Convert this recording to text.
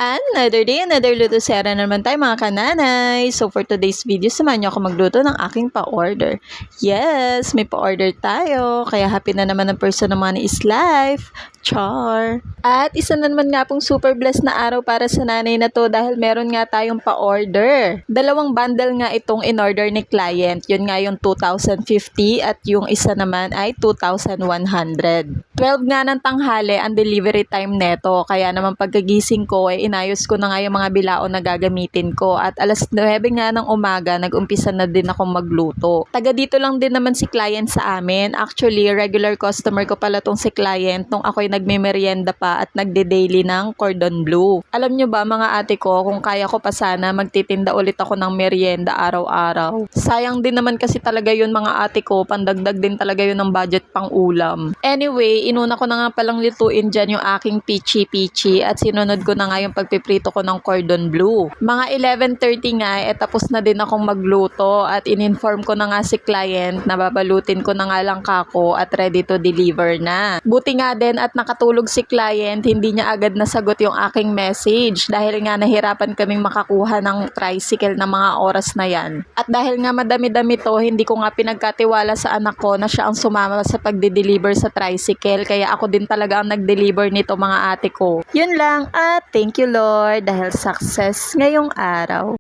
Another day, another luto sera na naman tayo mga kananay. So for today's video, samahan niyo ako magluto ng aking pa-order. Yes, may pa-order tayo. Kaya happy na naman ang person ng Money is Life. Char! At isa na naman nga pong super blessed na araw para sa nanay na to dahil meron nga tayong pa-order. Dalawang bundle nga itong in-order ni client. Yun nga yung 2,050 at yung isa naman ay 2,100. 12 nga ng tanghali ang delivery time neto. Kaya naman pagkagising ko ay inayos ko na nga yung mga bilaon na gagamitin ko. At alas 9 nga ng umaga, nag-umpisa na din akong magluto. Taga dito lang din naman si client sa amin. Actually, regular customer ko pala tong si client nung ako'y nagme-merienda pa at nagde-daily ng cordon bleu. Alam nyo ba mga ate ko, kung kaya ko pa sana magtitinda ulit ako ng merienda araw-araw. Sayang din naman kasi talaga yun mga ate ko, pandagdag din talaga yun ng budget pang ulam. Anyway, inuna ko na nga palang lutuin dyan yung aking pichi-pichi at sinunod ko na nga yung pagpiprito ko ng cordon bleu. Mga 11:30 nga, tapos na din akong magluto at in-inform ko na nga si client na babalutin ko na nga lang kako at ready to deliver na. Buti nga din at nakatulog si client, hindi niya agad nasagot yung aking message dahil nga nahirapan kaming makakuha ng tricycle na mga oras na yan. At dahil nga madami-dami to, hindi ko nga pinagkatiwala sa anak ko na siya ang sumama sa pagde-deliver sa tricycle, kaya ako din talaga ang nag-deliver nito mga ate ko. Yun lang at thank you Lord dahil success ngayong araw.